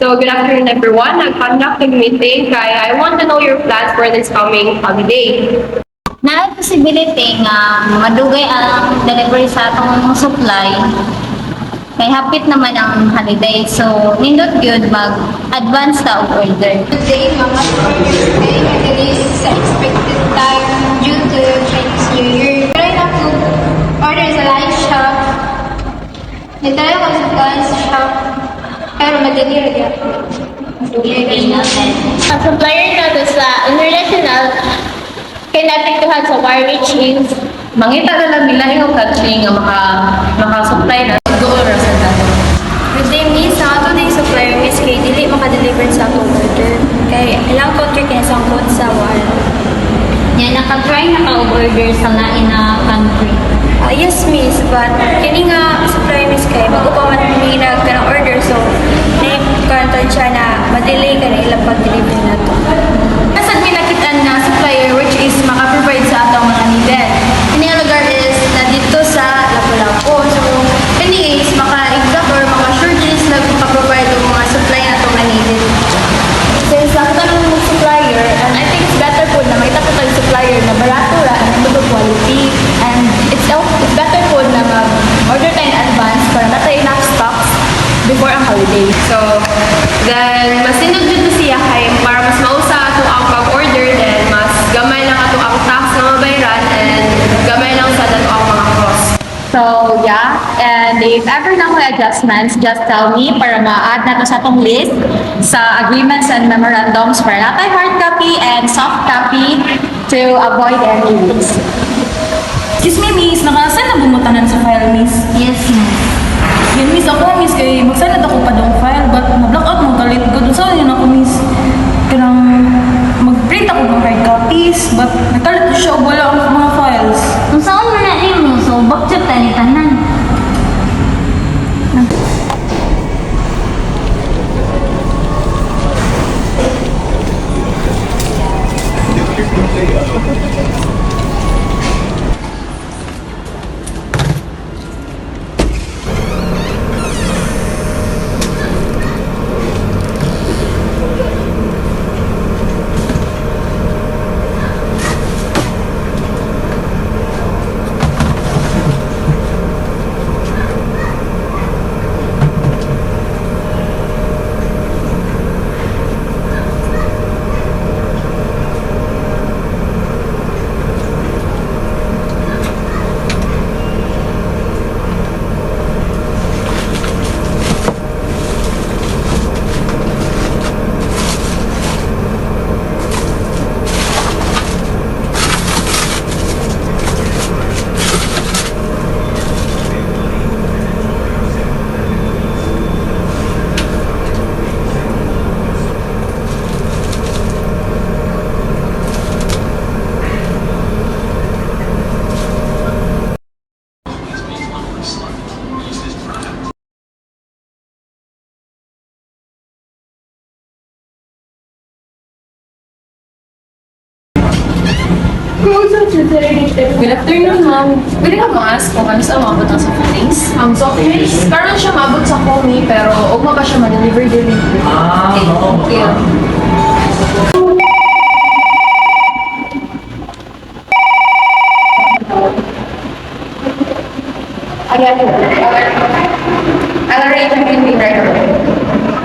So, good afternoon everyone. Nag-conduct ng meeting kaya I want to know your plans for this coming holiday. Na possibility nga madugay ang delivery sa atong supply kay hapit naman ang holiday. So, nindot gyud mag-advance ta og order. Today, mga Thursday, release sa expected time due to Chinese New Year. Try na to order sa live shop. Nitry ko sa live shop. Pero madali rin ako. Ang supplier nato sa international kay napiktuhan sa Warwich is Mangita na lang nila yung country nga maka-supply na siguro sa natin. Good day, miss. Sa ato din supplier, miss, kay dili maka-deliver sa atong order. Kay ilang country kaya sangkot sa war. yan naka-try naka-order sa lain na country. Yes, miss. But kini nga supplier, miss, kay mag-upaman ni nagkanang order. So, na-contact siya na ma-delay ka na ilang pag-deliver na to. Nasad may nakitaan na supplier which is maka-provide sa atong mga needed. Ini nga lugar is na dito sa Lapu-Lapu. So, ini is maka-exact or maka-sure is nagpa-provide ng mga supply na itong needed. Since nakita ng supplier, and I think it's better po na makita ko tayo supplier na barato ra and good quality. And it's better po na mag-order tayo in advance para na tayo enough stocks before ang holiday. So, then, mas sinod dito siya kay para mas mausa ato ang pag-order, then mas gamay lang ato ang tax na mabayran and gamay lang sa dato ang mga cost. So, yeah. And if ever na may adjustments, just tell me para ma-add na to sa itong list sa agreements and memorandums para na tayo hard copy and soft copy to avoid any risks. Excuse me, miss. Nakasaan na bumutanan sa file, miss? Yes, ma'am. Yan, miss. Ako, miss, kay magsanad ako pa dong file. But na-blackout mo galit ko. Doon saan yun ako, miss? Kanang mag-print ako ng hard copies. But nakalit ko siya. Wala ang mga files. Kung saan mo na rin mo, so bakit tayo tanan? Good afternoon, ma'am. Pwede ka ma-ask kung ano sa umabot ang soft drinks? Ang soft drinks, karon siya maabot sa Comi, pero ugma pa siya ma-deliver delivery. Okay, thank you. Ayan, I'll arrange everything right away.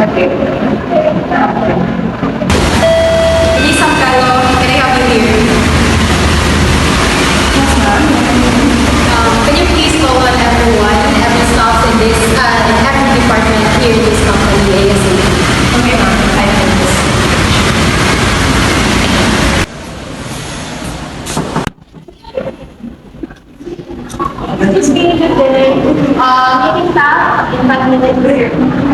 Okay. Lisa Carlo, can I help you here? Can you please call on everyone, every staff in this, in every department here in this company, ASAP? Okay, ma'am. I have this. It's been a good day. Meeting staff, in 5 minutes.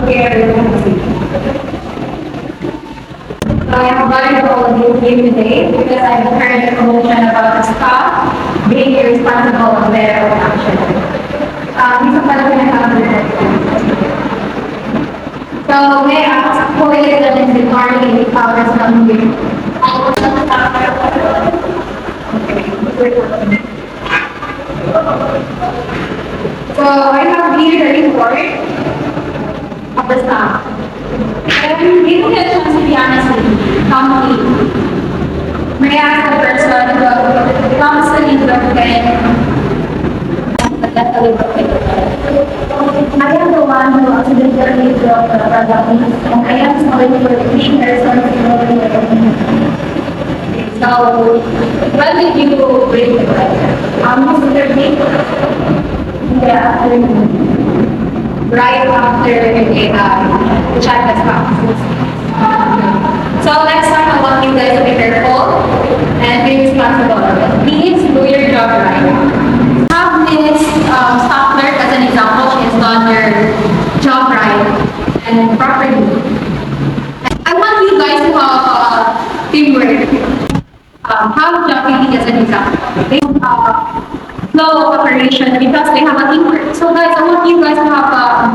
prepare the conversation. So I have gotten to all of you here today because I've heard a promotion about the staff being irresponsible of their own actions. These are pala pinag-comment. So may I ask who is the mandatory powers ng meeting? So I have here the report of the staff. And given the chance to be honest with you, may I ask the person who comes to lead the I am the one who accidentally dropped the product and I am sorry for the cleaners and so, when did you break the product? Yesterday? Yeah, right after the chat has passed. So next time I want you guys to be careful and be responsible. Please do your job right. Have Miss staff nurse as an example, she has done her job right and properly. I want you guys to have teamwork. Have Jackie as an example. They flow of operation because they have a teamwork. So guys, I want you guys to have a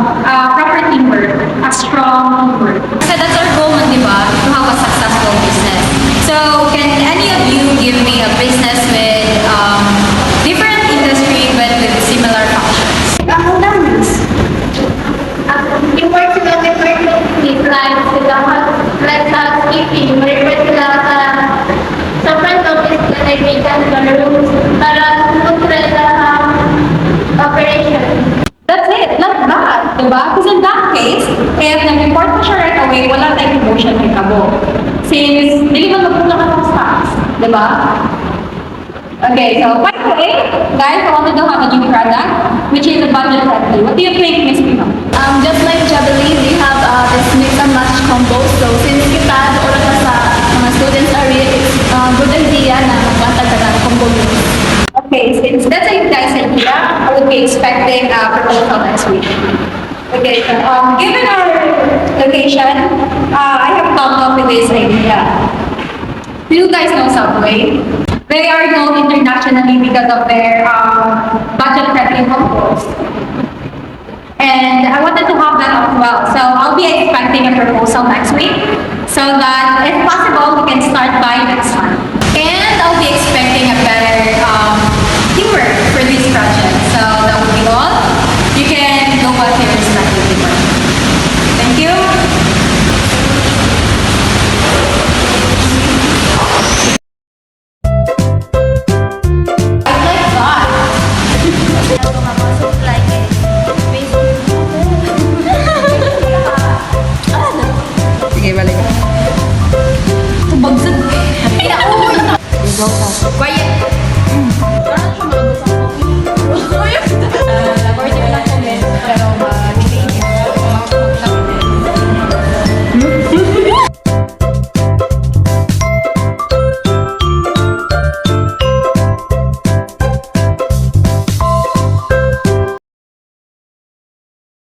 proper teamwork, a strong teamwork. So that's our goal, di ba? To have a successful business. So can any of you give me a business with different industry but with similar functions? Ako lang, miss. Yung work sila, may work sila, like housekeeping, may work sila sa front office na nagbigan sa rooms para control sa operation. That's it, not bad, diba? Because in that case, if nag-report mo siya right away, wala tayong promotion kay Kabo. Since, hindi mo magpunta ka ng stocks, diba? Okay, so by the way, guys, I wanted to have a new product, which is a budget friendly. What do you think, Miss Pino? Just like Javelin, we have this mix and match combo. So since kita, doon ka sa mga students area, it's good idea na magwantag ka ng combo meals. Okay, since that's a guys idea, I would be expecting a proposal next week. Okay, so given our location, I have come up with this idea. Do you guys know Subway? They are known internationally because of their budget-friendly combos. And I wanted to have that as well. So I'll be expecting a proposal next week.